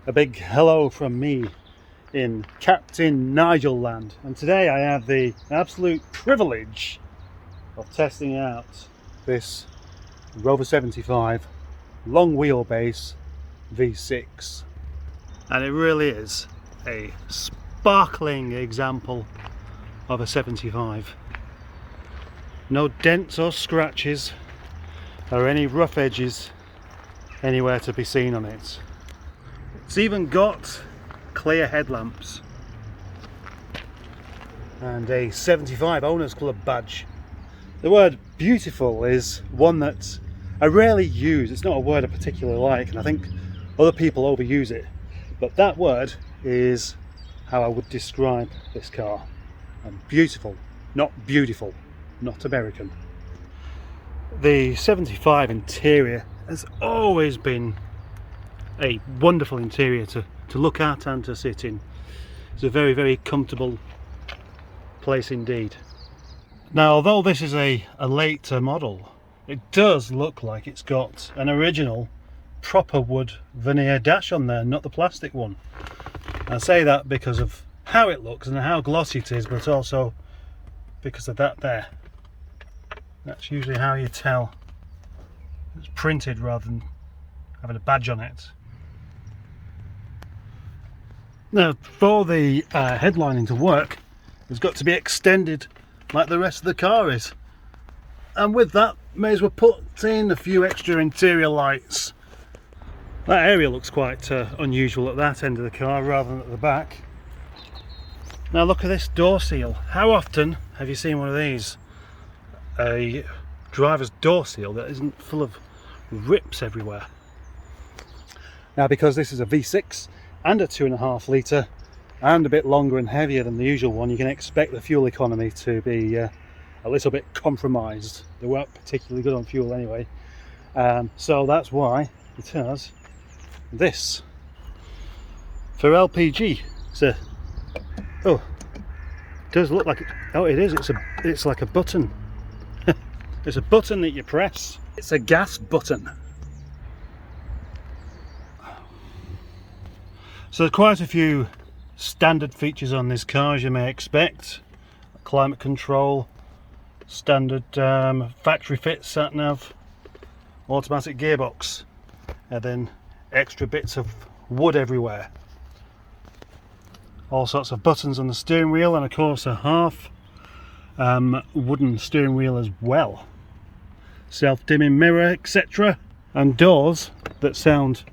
A big hello from me in Captain Nigel land, and today I have the absolute privilege of testing out this Rover 75 long wheelbase V6, and it really is a sparkling example of a 75. No dents or scratches or any rough edges anywhere to be seen on it. It's even got clear headlamps and a 75 Owners Club badge. The word beautiful is one that I rarely use. It's not a word I particularly like, and I think other people overuse it, but that word is how I would describe this car. And beautiful, not beautiful, not American. The 75 interior has always been a wonderful interior to look at and to sit in. It's a very, very comfortable place indeed. Now, although this is a later model, it does look like it's got an original proper wood veneer dash on there, not the plastic one. I say that because of how it looks and how glossy it is, but also because of that there. That's usually how you tell it's printed rather than having a badge on it. Now, for the headlining to work, it's got to be extended like the rest of the car is, and with that may as well put in a few extra interior lights. That area looks quite unusual at that end of the car rather than at the back. Now look at this door seal. How often have you seen one of these? A driver's door seal that isn't full of rips everywhere. Now, because this is a V6 and a 2.5 litre and a bit longer and heavier than the usual one, you can expect the fuel economy to be a little bit compromised. They weren't particularly good on fuel anyway, so that's why it has this for LPG. Oh, it does look like it. Oh, it is. It's like a button. It's a button that you press. It's a gas button. So there's quite a few standard features on this car, as you may expect. Climate control, standard factory fit sat nav, automatic gearbox, and then extra bits of wood everywhere. All sorts of buttons on the steering wheel, and of course a half wooden steering wheel as well. Self-dimming mirror, etc. And doors that sound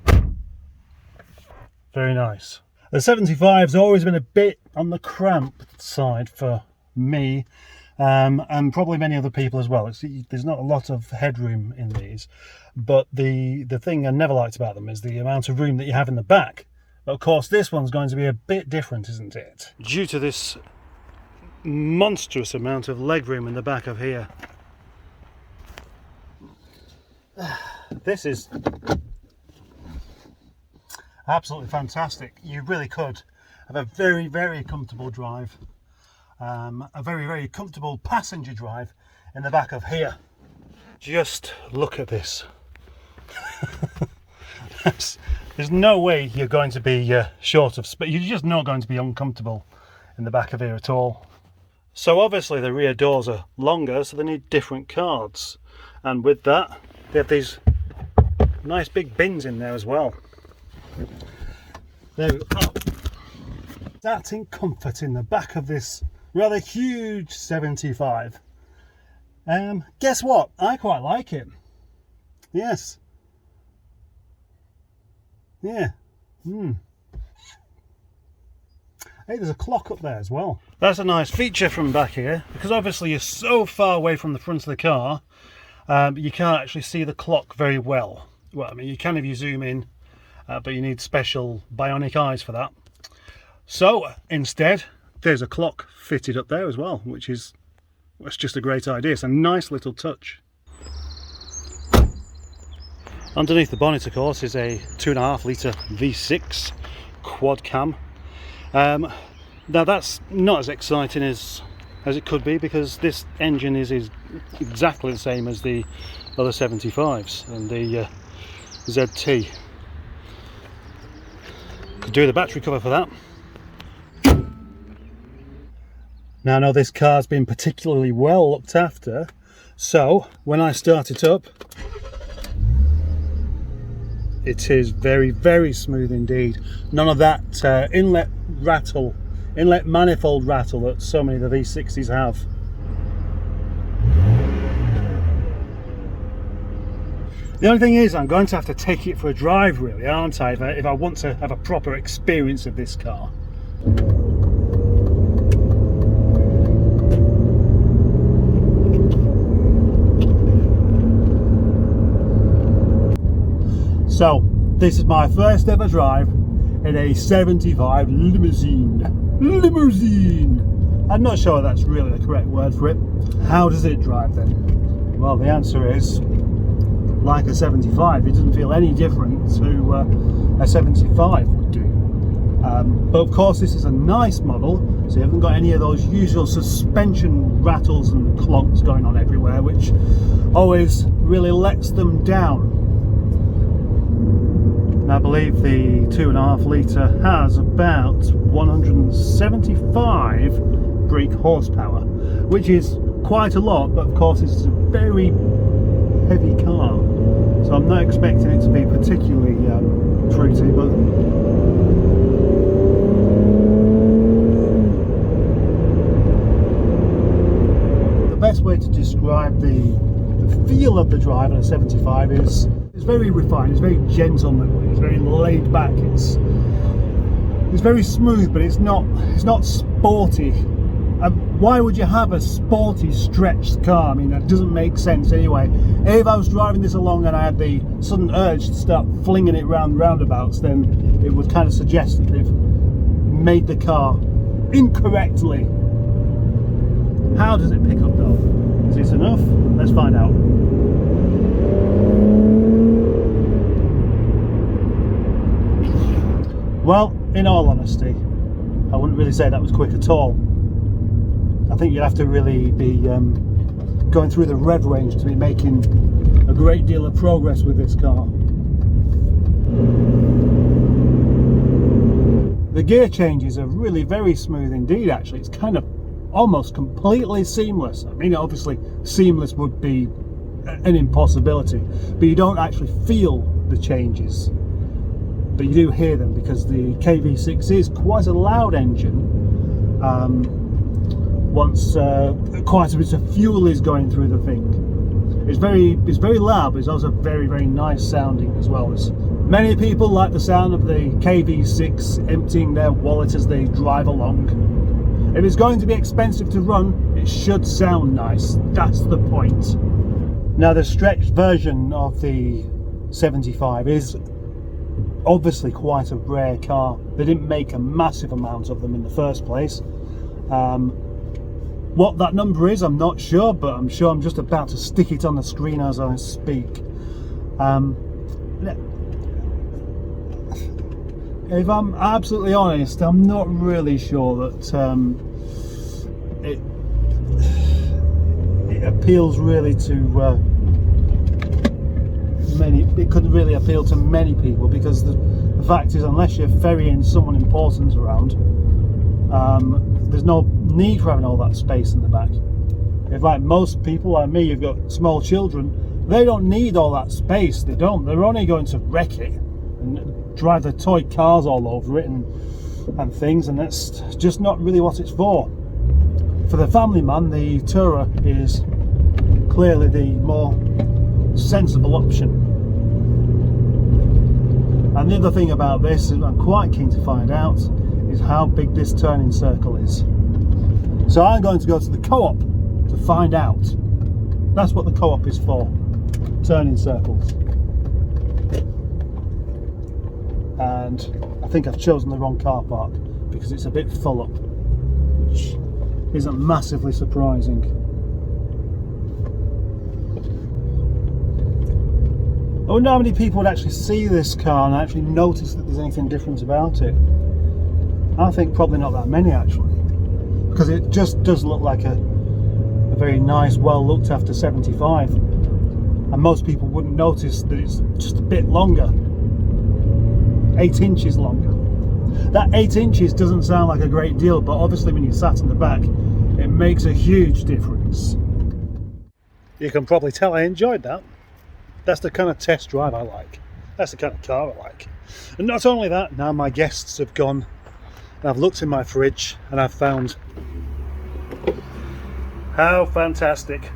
very nice. The 75's always been a bit on the cramped side for me, and probably many other people as well. There's not a lot of headroom in these, but the thing I never liked about them is the amount of room that you have in the back. But of course this one's going to be a bit different, isn't it? Due to this monstrous amount of legroom in the back of here. This is absolutely fantastic. You really could have a very, very comfortable drive, a very, very comfortable passenger drive in the back of here. Just look at this. There's no way you're going to be short of space. You're just not going to be uncomfortable in the back of here at all. So obviously the rear doors are longer, so they need different cards, and with that they have these nice big bins in there as well. There we go. Oh. That's in comfort in the back of this rather huge 75. Guess what? I quite like it. Yes. Yeah. Hey, there's a clock up there as well. That's a nice feature from back here, because obviously you're so far away from the front of the car, you can't actually see the clock very well. Well, I mean, you can if you zoom in, but you need special bionic eyes for that. So instead, there's a clock fitted up there as well, which is just a great idea. It's a nice little touch. Underneath the bonnet, of course, is a 2.5 litre V6 quad cam. Now that's not as exciting as as it could be, because this engine is exactly the same as the other 75s and the ZT. Could do the battery cover for that. Now I know this car's been particularly well looked after, so when I start it up, it is very, very smooth indeed. None of that inlet manifold rattle that so many of the V60s have. The only thing is, I'm going to have to take it for a drive, really, aren't I, if I want to have a proper experience of this car. So, this is my first ever drive in a 75 limousine. I'm not sure that's really the correct word for it. How does it drive then? Well, the answer is, like a 75, it doesn't feel any different to a 75 would do. But of course this is a nice model, so you haven't got any of those usual suspension rattles and clonks going on everywhere, which always really lets them down. And I believe the 2.5 litre has about 175 brake horsepower, which is quite a lot, but of course it's a very heavy car, so I'm not expecting it to be particularly fruity, but the best way to describe the feel of the drive on a 75 is it's very refined, it's very gentlemanly, it's very laid back, it's very smooth, but it's not sporty. Why would you have a sporty stretched car? I mean, that doesn't make sense anyway. If I was driving this along and I had the sudden urge to start flinging it round roundabouts, then it would kind of suggest that they've made the car incorrectly. How does it pick up though? Is this enough? Let's find out. Well, in all honesty, I wouldn't really say that was quick at all. I think you'd have to really be going through the rev range to be making a great deal of progress with this car. The gear changes are really very smooth indeed, actually. It's kind of almost completely seamless. I mean, obviously seamless would be an impossibility, but you don't actually feel the changes, but you do hear them because the KV6 is quite a loud engine. Once quite a bit of fuel is going through the thing, it's very loud, but it's also very, very nice sounding as well. As many people like the sound of the KV6 emptying their wallet as they drive along. If it's going to be expensive to run, it should sound nice. That's the point. Now, the stretched version of the 75 is obviously quite a rare car. They didn't make a massive amount of them in the first place. What that number is, I'm not sure, but I'm sure I'm just about to stick it on the screen as I speak. If I'm absolutely honest, I'm not really sure that it appeals really to many. It couldn't really appeal to many people, because the fact is, unless you're ferrying someone important around, there's no need for having all that space in the back. If, like most people like me, you've got small children, they don't need all that space. They don't. They're only going to wreck it and drive their toy cars all over it and things, and that's just not really what it's for. For the family man, the Tourer is clearly the more sensible option. And the other thing about this, and I'm quite keen to find out, is how big this turning circle is. So I'm going to go to the Co-op to find out. That's what the Co-op is for, turning circles. And I think I've chosen the wrong car park because it's a bit full up, which isn't massively surprising. I wonder how many people would actually see this car and actually notice that there's anything different about it. I think probably not that many, actually, because it just does look like a very nice, well looked after 75, and most people wouldn't notice that it's just a bit longer, 8 inches longer. That 8 inches doesn't sound like a great deal, but obviously when you sat in the back it makes a huge difference. You can probably tell I enjoyed that. That's the kind of test drive I like. That's the kind of car I like. And not only that, now my guests have gone and I've looked in my fridge and I've found how fantastic